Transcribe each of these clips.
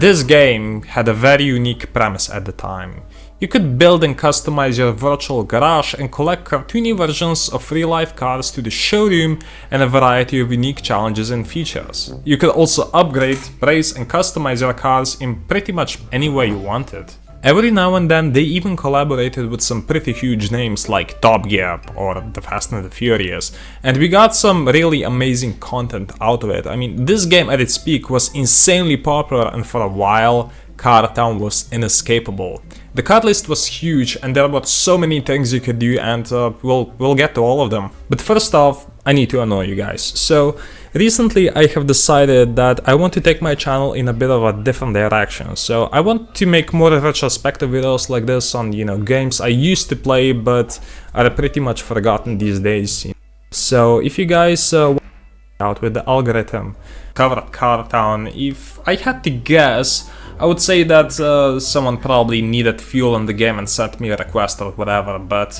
This game had a very unique premise at the time. You could build and customize your virtual garage and collect cartoony versions of real-life cars to the showroom and a variety of unique challenges and features. You could also upgrade, praise and customize your cars in pretty much any way you wanted. Every now and then they even collaborated with some pretty huge names like Top Gear or The Fast and the Furious, and we got some really amazing content out of it. I mean, this game at its peak was insanely popular, and for a while Car Town was inescapable. The car list was huge and there were so many things you could do, and we'll get to all of them. But first off, I need to annoy you guys. So recently I have decided that I want to take my channel in a bit of a different direction. So I want to make more retrospective videos like this on, games I used to play but are pretty much forgotten these days. So if you guys out with the algorithm covered Car Town, if I had to guess, I would say that someone probably needed fuel in the game and sent me a request or whatever, but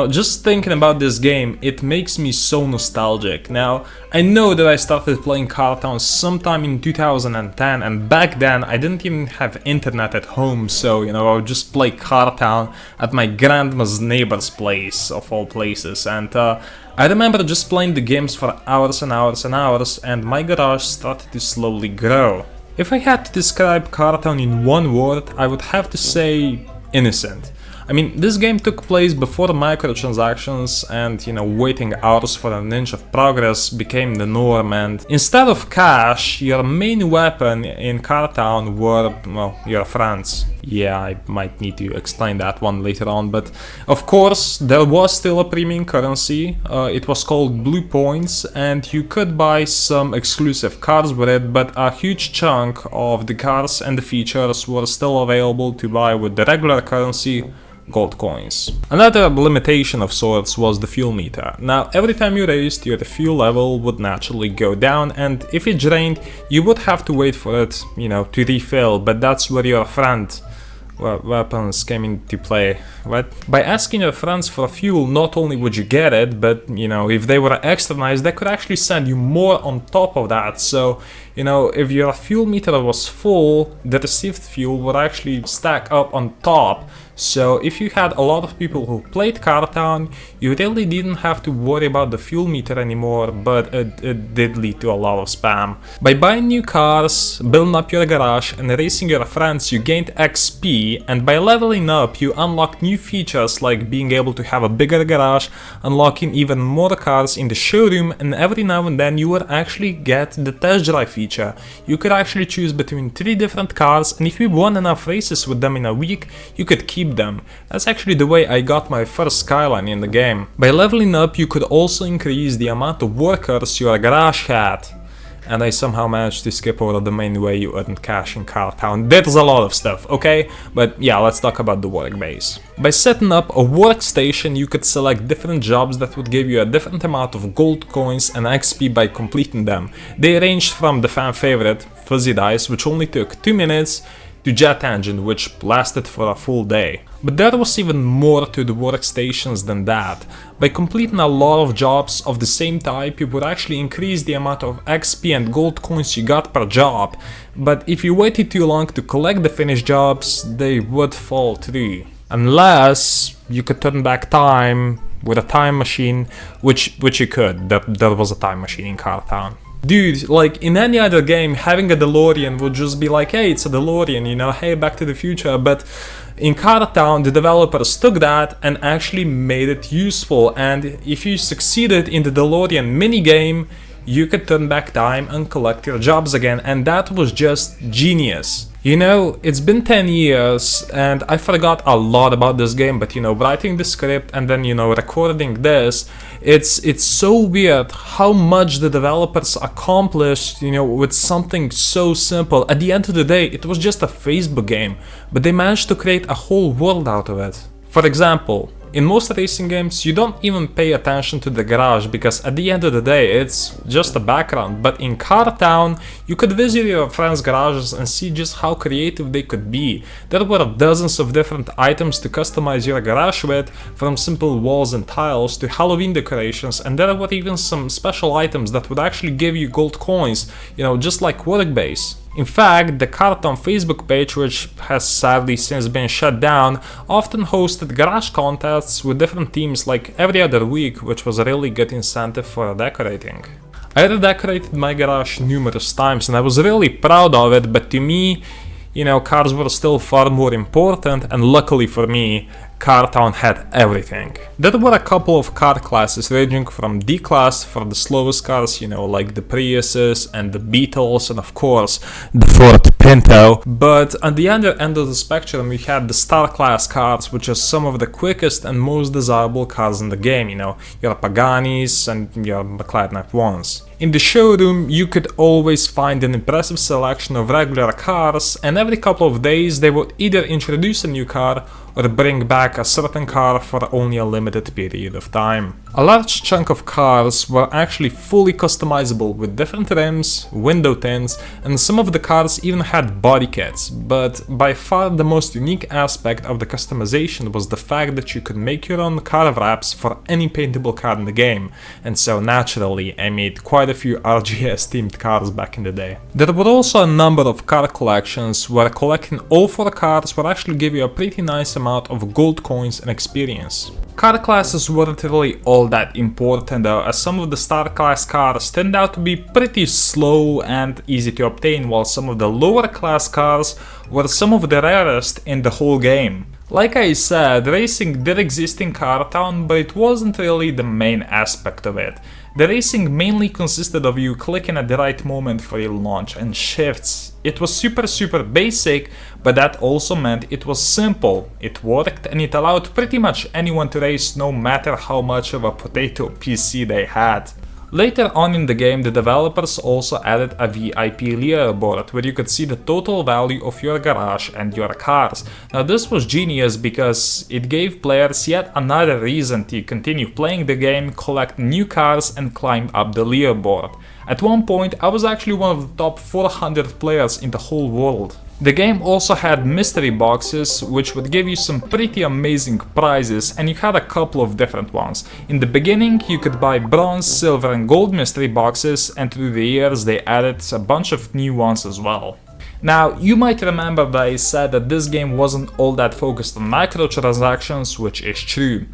just thinking about this game, it makes me so nostalgic. Now, I know that I started playing Car Town sometime in 2010, and back then I didn't even have internet at home, so I would just play Car Town at my grandma's neighbor's place, of all places, and I remember just playing the games for hours and hours and hours, and my garage started to slowly grow. If I had to describe Car Town in one word, I would have to say innocent. I mean, this game took place before microtransactions and, waiting hours for an inch of progress became the norm, and instead of cash, your main weapon in Car Town were, well, your friends. Yeah, I might need to explain that one later on, but of course there was still a premium currency. It was called Blue Points, and you could buy some exclusive cars with it, but a huge chunk of the cars and the features were still available to buy with the regular currency, gold coins. Another limitation of sorts was the fuel meter. Now, every time you raised, your fuel level would naturally go down, and if it drained, you would have to wait for it, to refill, but that's where your friend weapons came into play, right? By asking your friends for fuel, not only would you get it, but if they were extra nice, they could actually send you more on top of that. So if your fuel meter was full, the received fuel would actually stack up on top. So if you had a lot of people who played Car Town, you really didn't have to worry about the fuel meter anymore, but it did lead to a lot of spam. By buying new cars, building up your garage and racing your friends, you gained XP, and by leveling up you unlocked new features like being able to have a bigger garage, unlocking even more cars in the showroom, and every now and then you would actually get the test drive feature. You could actually choose between 3 different cars, and if you won enough races with them in a week, you could keep them. That's actually the way I got my first Skyline in the game. By leveling up you could also increase the amount of workers your garage had. And I somehow managed to skip over the main way you earned cash in Car Town. There's a lot of stuff, okay? But yeah, let's talk about the work base. By setting up a workstation, you could select different jobs that would give you a different amount of gold coins and XP by completing them. They ranged from the fan favorite, Fuzzy Dice, which only took 2 minutes, to Jet Engine, which lasted for a full day. But there was even more to the workstations than that. By completing a lot of jobs of the same type, you would actually increase the amount of XP and gold coins you got per job, but if you waited too long to collect the finished jobs, they would fall through. Unless you could turn back time with a time machine, which you could. There was a time machine in Car Town. Dude, like in any other game, having a DeLorean would just be like, hey, it's a DeLorean, hey, Back to the Future, but in Car Town, the developers took that and actually made it useful, and if you succeeded in the DeLorean minigame, you could turn back time and collect your jobs again, and that was just genius. It's been 10 years and I forgot a lot about this game, but writing the script and then recording this, it's so weird how much the developers accomplished with something so simple. At the end of the day, it was just a Facebook game, but they managed to create a whole world out of it. For example, in most racing games, you don't even pay attention to the garage because at the end of the day, it's just a background. But in Car Town, you could visit your friends' garages and see just how creative they could be. There were dozens of different items to customize your garage with, from simple walls and tiles to Halloween decorations, and there were even some special items that would actually give you gold coins, just like Workbase. In fact, the Cartoon Facebook page, which has sadly since been shut down, often hosted garage contests with different themes like every other week, which was a really good incentive for decorating. I redecorated my garage numerous times and I was really proud of it, but to me, cars were still far more important, and luckily for me, Cartown had everything. There were a couple of car classes ranging from D class for the slowest cars, like the Priuses and the Beetles and of course the Ford Pinto. But on the other end of the spectrum you had the star class cars, which are some of the quickest and most desirable cars in the game, your Paganis and your McLaren F1s. In the showroom you could always find an impressive selection of regular cars, and every couple of days they would either introduce a new car or bring back a certain car for only a limited period of time. A large chunk of cars were actually fully customizable with different rims, window tints, and some of the cars even had body kits, but by far the most unique aspect of the customization was the fact that you could make your own car wraps for any paintable car in the game, and so naturally I made quite a few RGS themed cars back in the day. There were also a number of car collections where collecting all 4 cars would actually give you a pretty nice amount of gold coins and experience. Car classes weren't really all that important though, as some of the star class cars turned out to be pretty slow and easy to obtain, while some of the lower class cars were some of the rarest in the whole game. Like I said, racing did exist in Cartown, but it wasn't really the main aspect of it. The racing mainly consisted of you clicking at the right moment for your launch and shifts. It was super basic, but that also meant it was simple. It worked and it allowed pretty much anyone to race, no matter how much of a potato PC they had. Later on in the game, the developers also added a VIP leaderboard where you could see the total value of your garage and your cars. Now this was genius because it gave players yet another reason to continue playing the game, collect new cars and climb up the leaderboard. At one point I was actually one of the top 400 players in the whole world. The game also had mystery boxes, which would give you some pretty amazing prizes, and you had a couple of different ones. In the beginning you could buy bronze, silver and gold mystery boxes, and through the years they added a bunch of new ones as well. Now, you might remember that I said that this game wasn't all that focused on microtransactions, which is true.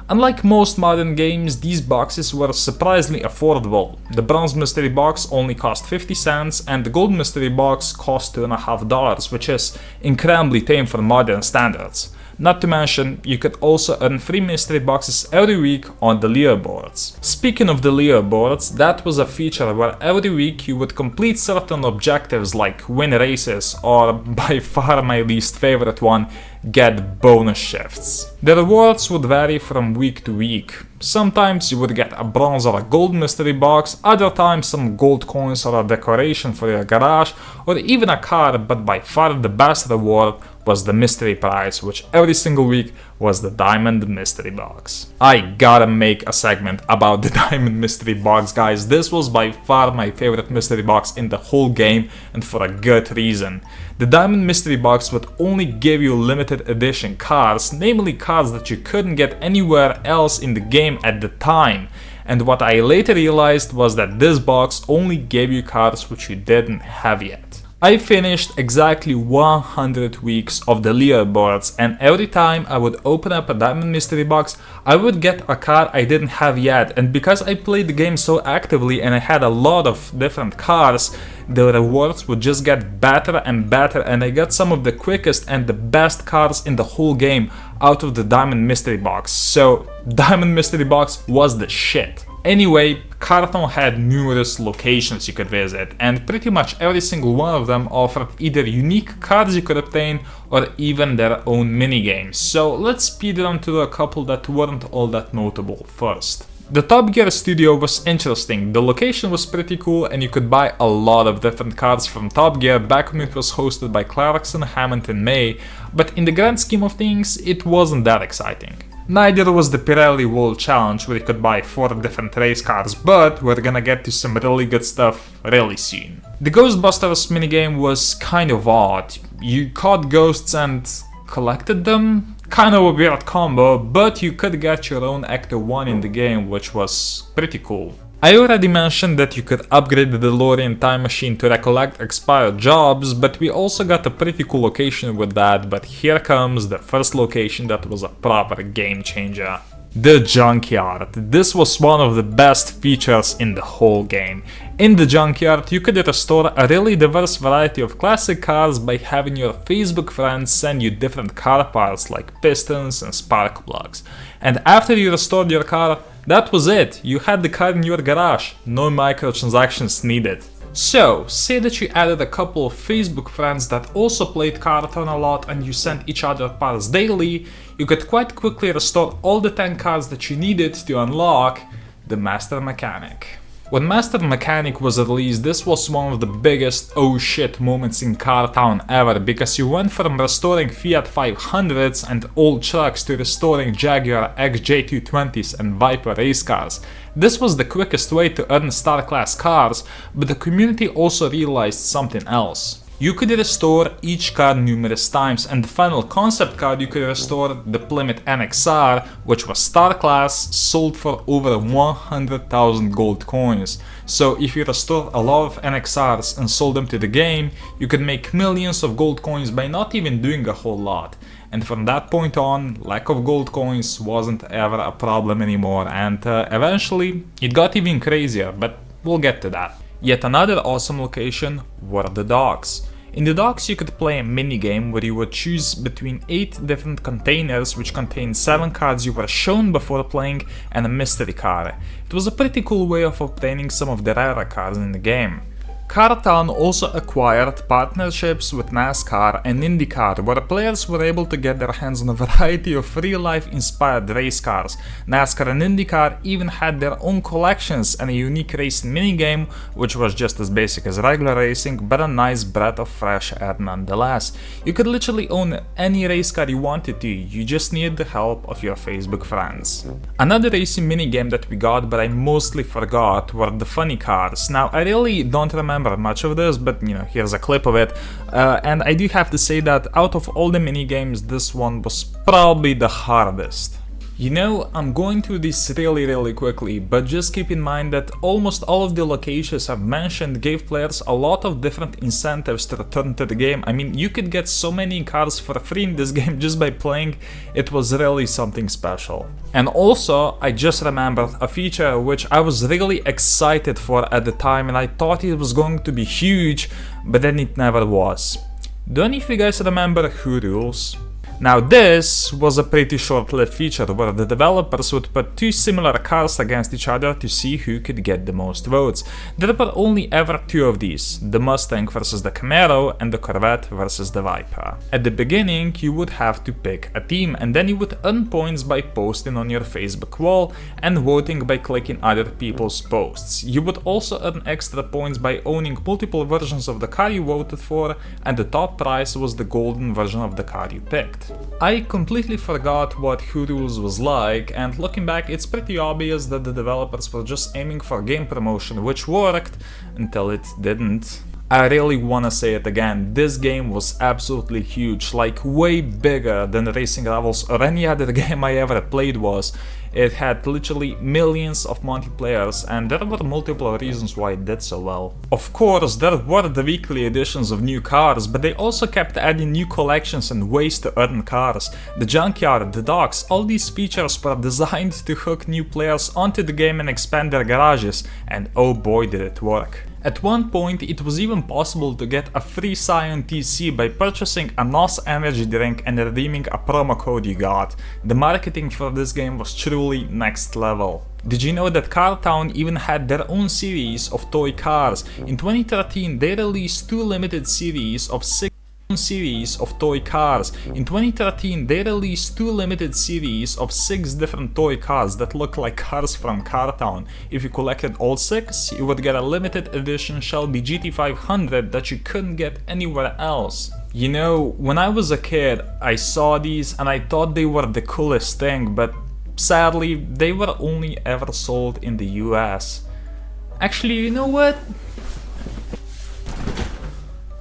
Unlike most modern games, these boxes were surprisingly affordable. The bronze mystery box only cost 50 cents and the gold mystery box cost $2.50, which is incredibly tame for modern standards. Not to mention, you could also earn free mystery boxes every week on the leaderboards. Speaking of the leaderboards, that was a feature where every week you would complete certain objectives like win races or, by far my least favorite one, get bonus shifts. The rewards would vary from week to week. Sometimes you would get a bronze or a gold mystery box, other times some gold coins or a decoration for your garage, or even a car, but by far the best reward was the mystery prize, which every single week was the diamond mystery box. I gotta make a segment about the diamond mystery box, guys. This was by far my favorite mystery box in the whole game, and for a good reason. The diamond mystery box would only give you limited edition cars, namely cars that you couldn't get anywhere else in the game at the time. And what I later realized was that this box only gave you cars which you didn't have yet. I finished exactly 100 weeks of the leaderboards, and every time I would open up a diamond mystery box, I would get a car I didn't have yet, and because I played the game so actively and I had a lot of different cars, the rewards would just get better and better, and I got some of the quickest and the best cars in the whole game out of the diamond mystery box. So diamond mystery box was the shit. Anyway, Cartoon had numerous locations you could visit, and pretty much every single one of them offered either unique cards you could obtain or even their own minigames. So let's speed run through a couple that weren't all that notable first. The Top Gear studio was interesting. The location was pretty cool and you could buy a lot of different cards from Top Gear back when it was hosted by Clarkson, Hammond and May, but in the grand scheme of things it wasn't that exciting. Neither was the Pirelli World Challenge, where you could buy 4 different race cars, but we're gonna get to some really good stuff really soon. The Ghostbusters minigame was kind of odd. You caught ghosts and collected them? Kind of a weird combo, but you could get your own Ecto 1 in the game, which was pretty cool. I already mentioned that you could upgrade the DeLorean time machine to recollect expired jobs, but we also got a pretty cool location with that, but here comes the first location that was a proper game changer. The junkyard. This was one of the best features in the whole game. In the junkyard, you could restore a really diverse variety of classic cars by having your Facebook friends send you different car parts like pistons and spark plugs. And after you restored your car, that was it. You had the car in your garage. No microtransactions needed. So, say that you added a couple of Facebook friends that also played Cartoon a lot and you sent each other parts daily, you could quite quickly restore all the 10 cars that you needed to unlock the Master Mechanic. When Master Mechanic was released, this was one of the biggest oh shit moments in Cartown ever, because you went from restoring Fiat 500s and old trucks to restoring Jaguar XJ220s and Viper race cars. This was the quickest way to earn star class cars, but the community also realized something else. You could restore each car numerous times, and the final concept car you could restore, the Plymouth NXR, which was star class, sold for over 100,000 gold coins. So if you restore a lot of NXRs and sold them to the game, you could make millions of gold coins by not even doing a whole lot. And from that point on, lack of gold coins wasn't ever a problem anymore, and eventually it got even crazier, but we'll get to that. Yet another awesome location were the docks. In the docks you could play a minigame where you would choose between 8 different containers which contained 7 cards you were shown before playing and a mystery card. It was a pretty cool way of obtaining some of the rarer cards in the game. Cartown also acquired partnerships with NASCAR and IndyCar, where players were able to get their hands on a variety of real-life inspired race cars. NASCAR and IndyCar even had their own collections and a unique racing minigame, which was just as basic as regular racing, but a nice breath of fresh air nonetheless. You could literally own any race car you wanted to, you just needed the help of your Facebook friends. Another racing minigame that we got, but I mostly forgot, were the funny cars. Now, I really don't remember much of this, but you know, here's a clip of it, and I do have to say that out of all the mini games, this one was probably the hardest. You know, I'm going through this really quickly, but just keep in mind that almost all of the locations I've mentioned gave players a lot of different incentives to return to the game. I mean, you could get so many cars for free in this game just by playing. It was really something special. And also, I just remembered a feature which I was really excited for at the time, and I thought it was going to be huge, but then it never was. Do any of you guys remember Who Rules? Now this was a pretty short-lived feature where the developers would put 2 similar cars against each other to see who could get the most votes. There were only ever 2 of these, the Mustang versus the Camaro and the Corvette versus the Viper. At the beginning you would have to pick a team, and then you would earn points by posting on your Facebook wall and voting by clicking other people's posts. You would also earn extra points by owning multiple versions of the car you voted for, and the top prize was the golden version of the car you picked. I completely forgot what Who Rules was like, and looking back it's pretty obvious that the developers were just aiming for game promotion, which worked until it didn't. I really wanna say it again, this game was absolutely huge, like way bigger than Racing Rivals or any other game I ever played was. It had literally millions of multiplayers, and there were multiple reasons why it did so well. Of course, there were the weekly editions of new cars, but they also kept adding new collections and ways to earn cars. The junkyard, the docks, all these features were designed to hook new players onto the game and expand their garages, and oh boy did it work. At one point, it was even possible to get a free Scion TC by purchasing a NOS energy drink and redeeming a promo code you got. The marketing for this game was truly next level. Did you know that Cartown even had their own series of toy cars? In 2013, they released 2 limited series of 6 toy cars. In 2013, they released 2 limited series of 6 different toy cars that look like cars from Cartown. If you collected all 6, you would get a limited edition Shelby GT500 that you couldn't get anywhere else. You know, when I was a kid, I saw these and I thought they were the coolest thing, but sadly, they were only ever sold in the US. Actually, you know what?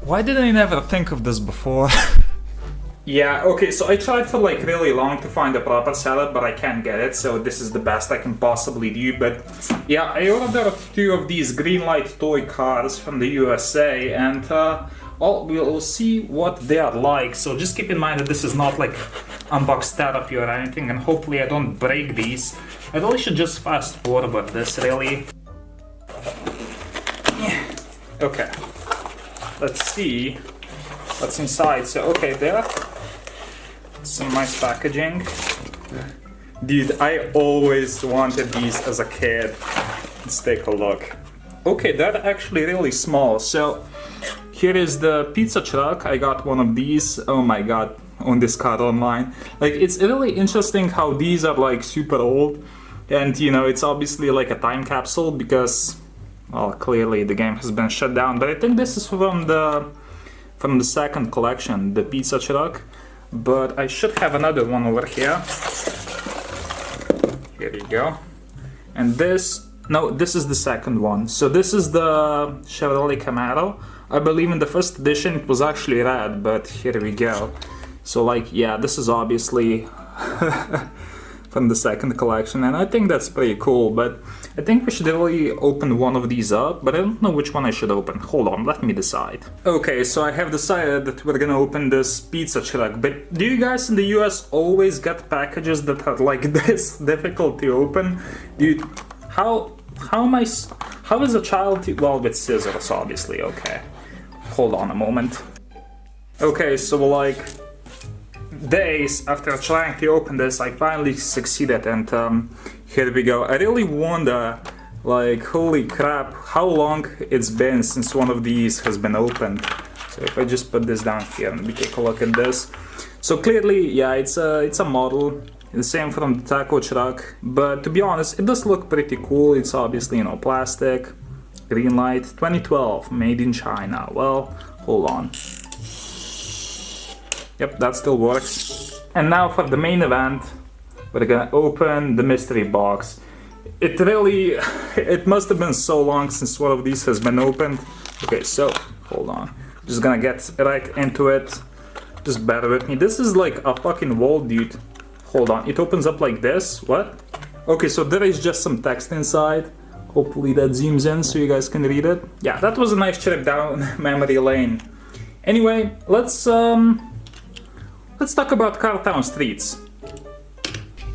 Why did I never think of this before? Yeah, okay, so I tried for like really long to find the proper setup, but I can't get it, so this is the best I can possibly do. But yeah, I ordered 2 of these Greenlight toy cars from the USA, and well, we'll see what they are like. So just keep in mind that this is not like unbox therapy or anything, and hopefully I don't break these. I really should just fast forward this, really. Yeah. Okay, let's see what's inside. So okay, there. Some nice packaging. Dude, I always wanted these as a kid. Let's take a look. Okay, they're actually really small. So here is the pizza truck. I got one of these. Oh my god, on this car online. Like, it's really interesting how these are like super old. And you know, it's obviously like a time capsule because, well, clearly the game has been shut down. But I think this is from the second collection, the pizza truck. But I should have another one over here. Here you go. And this, no, this is the second one. So this is the Chevrolet Camaro. I believe in the first edition it was actually red, but here we go. So like, yeah, this is obviously from the second collection, and I think that's pretty cool. But I think we should really open one of these up, but I don't know which one I should open. Hold on, let me decide. Okay, so I have decided that we're gonna open this pizza truck, but do you guys in the US always get packages that are like this difficult to open? Dude, how is a child well, with scissors, obviously. Okay, hold on a moment. Okay, so like days after trying to open this, I finally succeeded, and here we go. I really wonder, like, holy crap, how long it's been since one of these has been opened. So if I just put this down here and we take a look at this. So clearly, yeah, it's a model, the same from the taco truck, but to be honest, it does look pretty cool. It's obviously, you know, plastic, Greenlight, 2012, made in China. Well, hold on. Yep, that still works. And now for the main event, we're gonna open the mystery box. It really, it must have been so long since one of these has been opened. Okay, so, hold on. Just gonna get right into it. Just bear with me. This is like a fucking wall, dude. Hold on, it opens up like this. What? Okay, so there is just some text inside. Hopefully that zooms in so you guys can read it. Yeah, that was a nice trip down memory lane. Anyway, let's talk about Cartown Streets.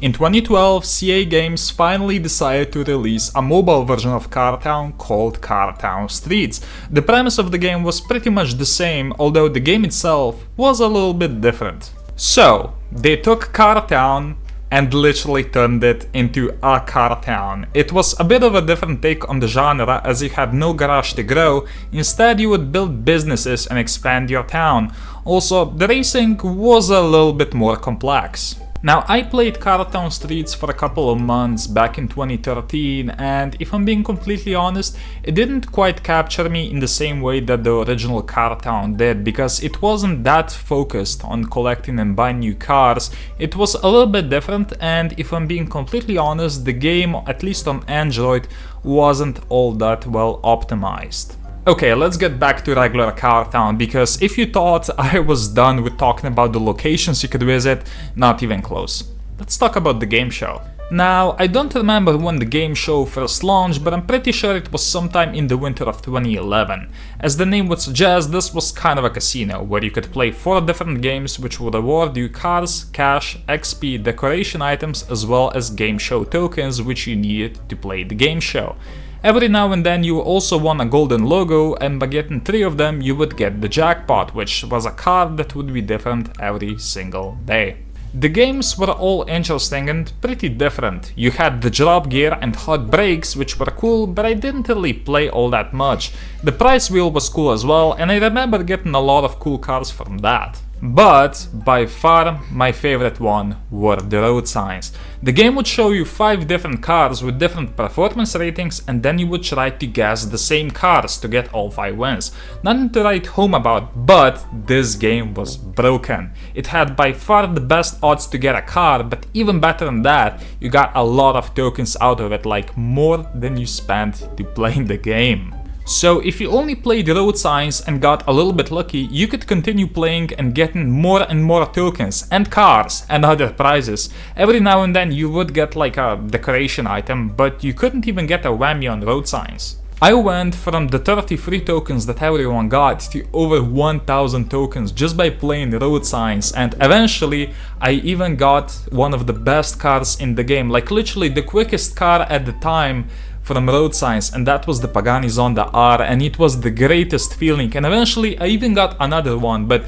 In 2012, CA Games finally decided to release a mobile version of Cartown called Cartown Streets. The premise of the game was pretty much the same, although the game itself was a little bit different. So, they took Cartown and literally turned it into a car town. It was a bit of a different take on the genre, as you had no garage to grow. Instead, you would build businesses and expand your town. Also, the racing was a little bit more complex. Now, I played Cartown Streets for a couple of months back in 2013, and if I'm being completely honest, it didn't quite capture me in the same way that the original Cartown did, because it wasn't that focused on collecting and buying new cars. It was a little bit different, and if I'm being completely honest, the game, at least on Android, wasn't all that well optimized. Okay, let's get back to regular Cartown, because if you thought I was done with talking about the locations you could visit, not even close. Let's talk about the game show. Now, I don't remember when the game show first launched, but I'm pretty sure it was sometime in the winter of 2011. As the name would suggest, this was kind of a casino, where you could play 4 different games which would award you cars, cash, XP, decoration items, as well as game show tokens which you needed to play the game show. Every now and then you also won a golden logo, and by getting 3 of them you would get the jackpot, which was a card that would be different every single day. The games were all interesting and pretty different. You had the drop gear and hot brakes, which were cool, but I didn't really play all that much. The prize wheel was cool as well, and I remember getting a lot of cool cars from that. But by far my favorite one were the road signs. The game would show you 5 different cars with different performance ratings, and then you would try to guess the same cars to get all 5 wins. Nothing to write home about, but this game was broken. It had by far the best odds to get a car, but even better than that, you got a lot of tokens out of it, like more than you spent to play the game. So if you only played road signs and got a little bit lucky, you could continue playing and getting more and more tokens and cars and other prizes. Every now and then you would get like a decoration item, but you couldn't even get a whammy on road signs. I went from the 33 tokens that everyone got to over 1000 tokens just by playing road signs, and eventually I even got one of the best cars in the game, like literally the quickest car at the time from road signs, and that was the Pagani Zonda R, and it was the greatest feeling. And eventually I even got another one, but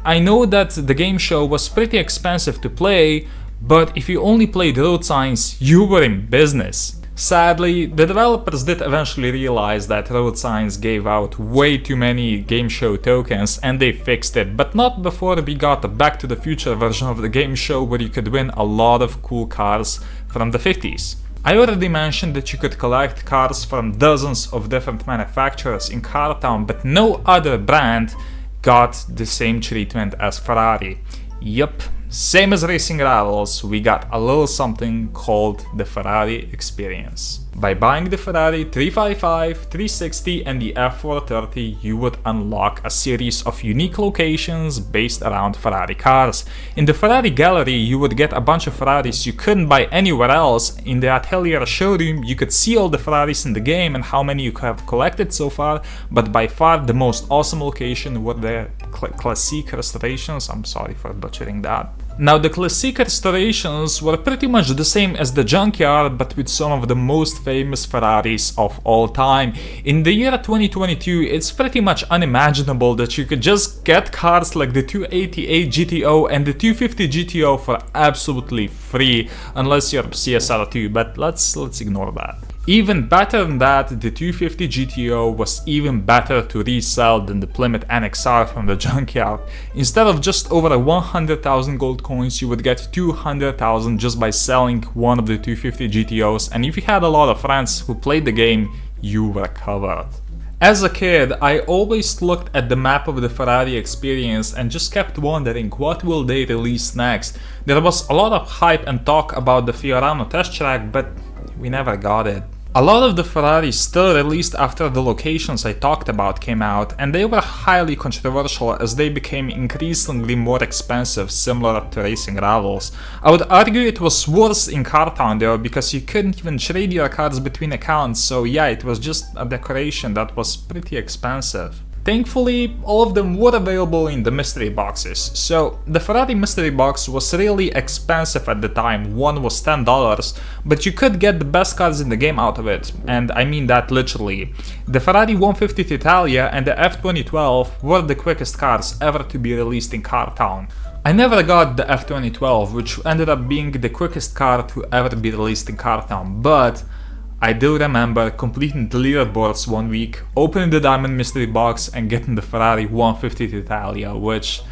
I know that the game show was pretty expensive to play, but if you only played road signs, you were in business. Sadly, the developers did eventually realize that road signs gave out way too many game show tokens, and they fixed it, but not before we got a Back to the Future version of the game show where you could win a lot of cool cars from the 50s. I already mentioned that you could collect cars from dozens of different manufacturers in Car Town, but no other brand got the same treatment as Ferrari. Yup, same as Racing Rivals, we got a little something called the Ferrari Experience. By buying the Ferrari 355, 360 and the F430, you would unlock a series of unique locations based around Ferrari cars. In the Ferrari gallery, you would get a bunch of Ferraris you couldn't buy anywhere else. In the Atelier showroom, you could see all the Ferraris in the game and how many you have collected so far, but by far the most awesome location were the Classique restorations. I'm sorry for butchering that. Now, the Classique restorations were pretty much the same as the junkyard, but with some of the most famous Ferraris of all time. In the year 2022, it's pretty much unimaginable that you could just get cars like the 288 GTO and the 250 GTO for absolutely free, unless you're CSR2, but let's ignore that. Even better than that, the 250 GTO was even better to resell than the Plymouth NXR from the junkyard. Instead of just over 100,000 gold coins, you would get 200,000 just by selling one of the 250 GTOs, and if you had a lot of friends who played the game, you were covered. As a kid, I always looked at the map of the Ferrari Experience and just kept wondering what will they release next. There was a lot of hype and talk about the Fiorano test track, but we never got it. A lot of the Ferraris still released after the locations I talked about came out, and they were highly controversial as they became increasingly more expensive, similar to Racing Rivals. I would argue it was worse in Car Town though, because you couldn't even trade your cars between accounts, so yeah, it was just a decoration that was pretty expensive. Thankfully, all of them were available in the mystery boxes. So the Ferrari mystery box was really expensive at the time, one was $10, but you could get the best cars in the game out of it, and I mean that literally. The Ferrari 150 Italia and the F2012 were the quickest cars ever to be released in Car Town. I never got the F2012, which ended up being the quickest car to ever be released in Car Town, but I do remember completing the leaderboards one week, opening the Diamond Mystery Box and getting the Ferrari 150 Italia, which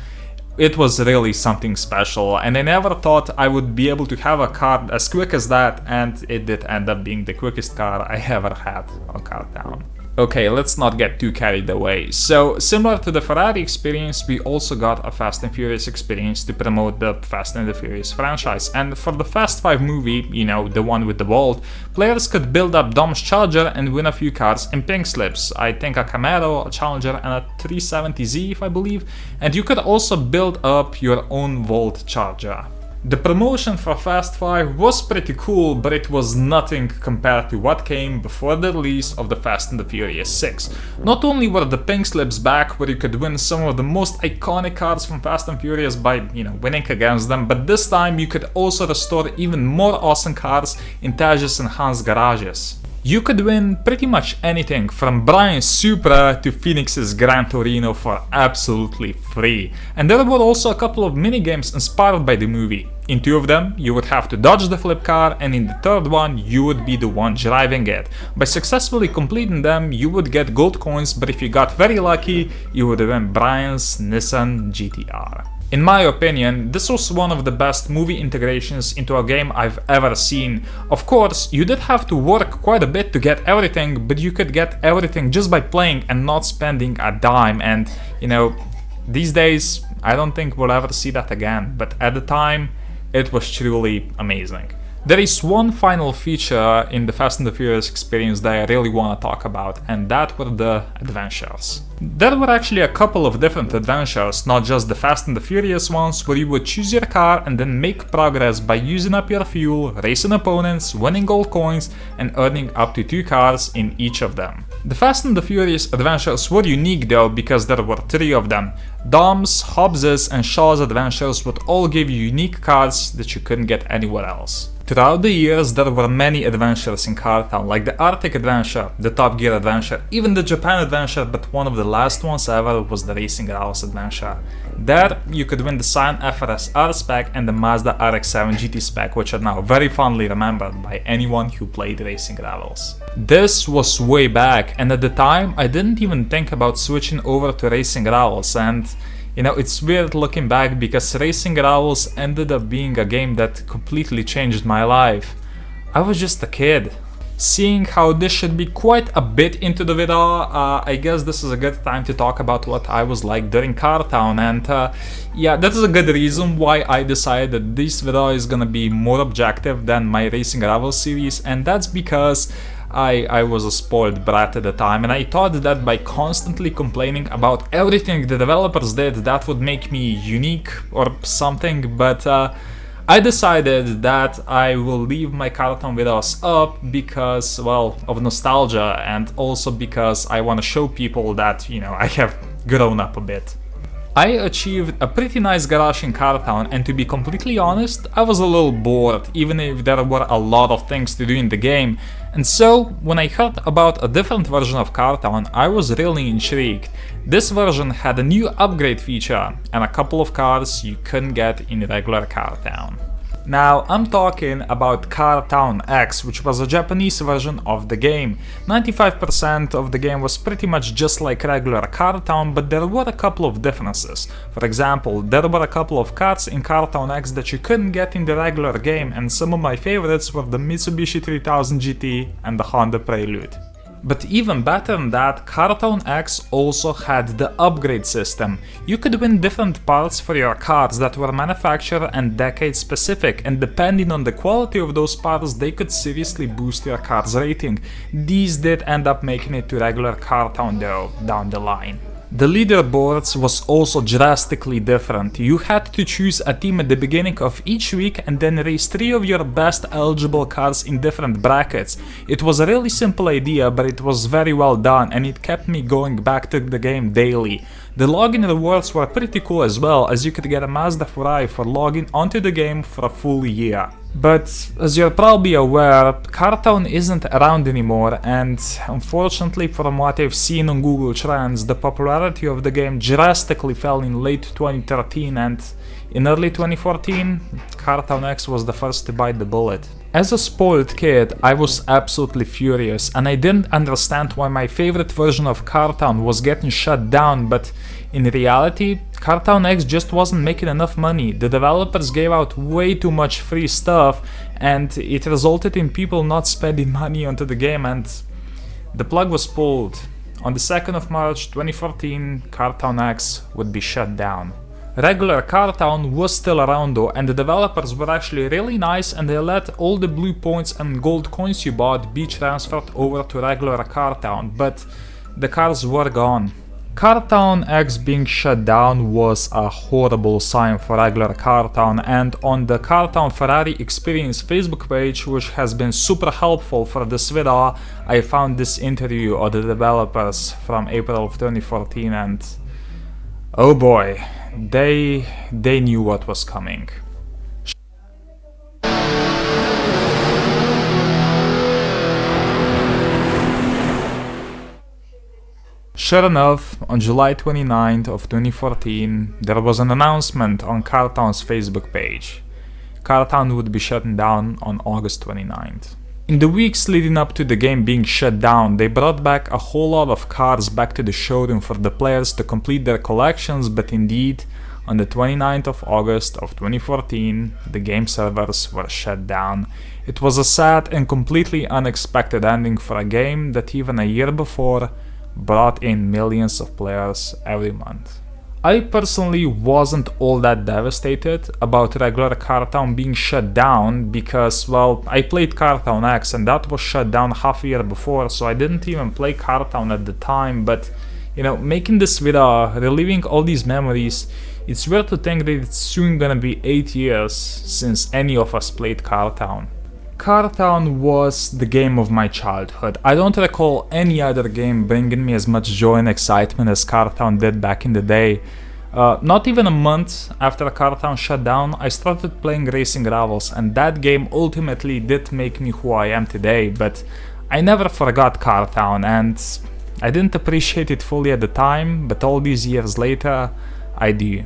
it was really something special, and I never thought I would be able to have a car as quick as that, and it did end up being the quickest car I ever had on Car Town. Okay, let's not get too carried away. So, similar to the Ferrari experience, we also got a Fast and Furious experience to promote the Fast and the Furious franchise. And for the Fast 5 movie, you know, the one with the vault, players could build up Dom's Charger and win a few cars in pink slips. I think a Camaro, a Challenger, and a 370Z, if I believe. And you could also build up your own vault Charger. The promotion for Fast 5 was pretty cool, but it was nothing compared to what came before the release of the Fast and the Furious 6. Not only were the pink slips back, where you could win some of the most iconic cars from Fast and Furious by, winning against them, but this time you could also restore even more awesome cars in Taj's and Hans' garages. You could win pretty much anything from Brian's Supra to Phoenix's Gran Torino for absolutely free. And there were also a couple of minigames inspired by the movie. In two of them, you would have to dodge the flip car, and in the third one, you would be the one driving it. By successfully completing them, you would get gold coins, but if you got very lucky, you would win Brian's Nissan GTR. In my opinion, this was one of the best movie integrations into a game I've ever seen. Of course, you did have to work quite a bit to get everything, but you could get everything just by playing and not spending a dime, and these days I don't think we'll ever see that again, but at the time it was truly amazing. There is one final feature in the Fast and the Furious experience that I really want to talk about, and that were the adventures. There were actually a couple of different adventures, not just the Fast and the Furious ones, where you would choose your car and then make progress by using up your fuel, racing opponents, winning gold coins, and earning up to 2 cars in each of them. The Fast and the Furious adventures were unique though, because there were 3 of them. Dom's, Hobbs's, and Shaw's adventures would all give you unique cars that you couldn't get anywhere else. Throughout the years, there were many adventures in Cartown, like the Arctic Adventure, the Top Gear Adventure, even the Japan Adventure, but one of the last ones ever was the Racing Rallies Adventure. There, you could win the Scion FRS R spec and the Mazda RX-7 GT spec, which are now very fondly remembered by anyone who played Racing Rivals. This was way back, and at the time, I didn't even think about switching over to Racing Rivals, and you know, it's weird looking back because Racing Rivals ended up being a game that completely changed my life. I was just a kid. Seeing how this should be quite a bit into the video, I guess this is a good time to talk about what I was like during Cartown, and yeah, that is a good reason why I decided that this video is gonna be more objective than my Racing Rivals series, and that's because I was a spoiled brat at the time, and I thought that by constantly complaining about everything the developers did, that would make me unique or something, but I decided that I will leave my Cartoon videos up because, well, of nostalgia, and also because I want to show people that, you know, I have grown up a bit. I achieved a pretty nice garage in Cartown, and to be completely honest, I was a little bored, even if there were a lot of things to do in the game, and so when I heard about a different version of Cartown, I was really intrigued. This version had a new upgrade feature, and a couple of cars you couldn't get in regular Cartown. Now, I'm talking about Cartown X, which was a Japanese version of the game. 95% of the game was pretty much just like regular Cartown, but there were a couple of differences. For example, there were a couple of cars in Cartown X that you couldn't get in the regular game, and some of my favorites were the Mitsubishi 3000 GT and the Honda Prelude. But even better than that, Cartown X also had the upgrade system. You could win different parts for your cars that were manufacturer and decade specific, and depending on the quality of those parts, they could seriously boost your car's rating. These did end up making it to regular Cartown though, down the line. The leaderboards was also drastically different. You had to choose a team at the beginning of each week and then race 3 of your best eligible cars in different brackets. It was a really simple idea, but it was very well done, and it kept me going back to the game daily. The login rewards were pretty cool as well, as you could get a Mazda 4i for logging onto the game for a full year. But as you're probably aware, Cartown isn't around anymore, and unfortunately from what I've seen on Google Trends, the popularity of the game drastically fell in late 2013, and in early 2014, Cartown X was the first to bite the bullet. As a spoiled kid, I was absolutely furious, and I didn't understand why my favorite version of Cartown was getting shut down, but in reality, Cartown X just wasn't making enough money. The developers gave out way too much free stuff, and it resulted in people not spending money onto the game, and the plug was pulled. On the 2nd of March 2014, Cartown X would be shut down. Regular Cartown was still around though, and the developers were actually really nice, and they let all the blue points and gold coins you bought be transferred over to regular Cartown, but the cars were gone. Cartown X being shut down was a horrible sign for regular Cartown, and on the Cartown Ferrari Experience Facebook page, which has been super helpful for this video, I found this interview of the developers from April of 2014, and oh boy, they knew what was coming. Sure enough, on July 29th of 2014, there was an announcement on Cartown's Facebook page. Cartown would be shutting down on August 29th. In the weeks leading up to the game being shut down, they brought back a whole lot of cars back to the showroom for the players to complete their collections, but indeed, on the 29th of August of 2014, the game servers were shut down. It was a sad and completely unexpected ending for a game that even a year before brought in millions of players every month. I personally wasn't all that devastated about regular Car Town being shut down because, well, I played Car Town X and that was shut down half a year before, so I didn't even play Car Town at the time. But, you know, making this video, reliving all these memories, it's weird to think that it's soon gonna be 8 years since any of us played Car Town. Car Town was the game of my childhood. I don't recall any other game bringing me as much joy and excitement as Car Town did back in the day. Not even a month after Car Town shut down, I started playing Racing Rivals, and that game ultimately did make me who I am today, but I never forgot Car Town, and I didn't appreciate it fully at the time, but all these years later, I do.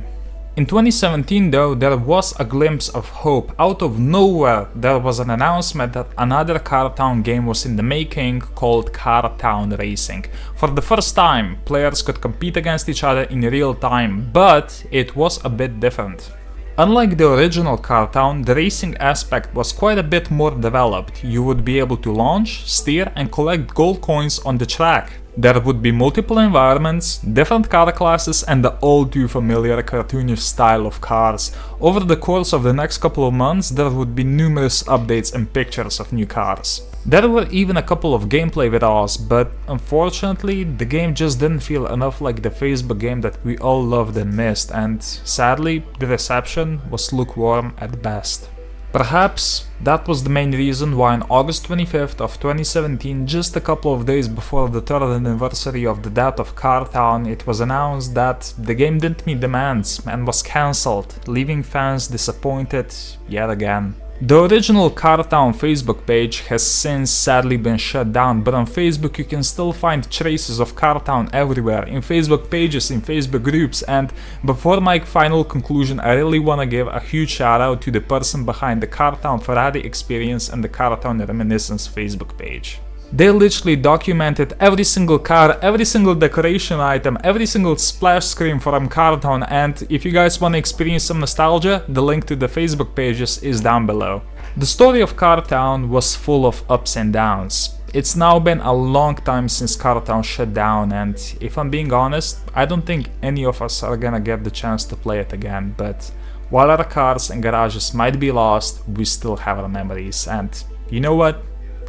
In 2017 though, there was a glimpse of hope. Out of nowhere, there was an announcement that another Car Town game was in the making called Car Town Racing. For the first time, players could compete against each other in real time, but it was a bit different. Unlike the original Car Town, the racing aspect was quite a bit more developed. You would be able to launch, steer and collect gold coins on the track. There would be multiple environments, different car classes and the all too familiar cartoonish style of cars. Over the course of the next couple of months, there would be numerous updates and pictures of new cars. There were even a couple of gameplay videos, but unfortunately the game just didn't feel enough like the Facebook game that we all loved and missed, and sadly the reception was lukewarm at best. Perhaps that was the main reason why on August 25th of 2017, just a couple of days before the 3rd anniversary of the death of Car Town, it was announced that the game didn't meet demands and was cancelled, leaving fans disappointed yet again. The original Car Town Facebook page has since sadly been shut down, but on Facebook you can still find traces of Car Town everywhere, in Facebook pages, in Facebook groups, and before my final conclusion I really wanna give a huge shout out to the person behind the Car Town Ferrari Experience and the Car Town Reminiscence Facebook page. They literally documented every single car, every single decoration item, every single splash screen from Car Town, and if you guys want to experience some nostalgia, the link to the Facebook pages is down below. The story of Car Town was full of ups and downs. It's now been a long time since Car Town shut down, and if I'm being honest, I don't think any of us are gonna get the chance to play it again, but while our cars and garages might be lost, we still have our memories, and you know what?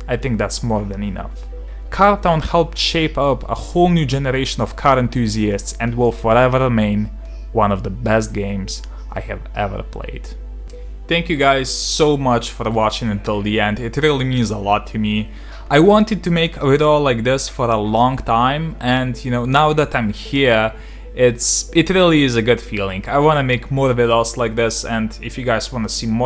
I think that's more than enough. Car Town helped shape up a whole new generation of car enthusiasts and will forever remain one of the best games I have ever played. Thank you guys so much for watching until the end, it really means a lot to me. I wanted to make a video like this for a long time, and you know, now that I'm here, it really is a good feeling. I want to make more videos like this, and if you guys want to see more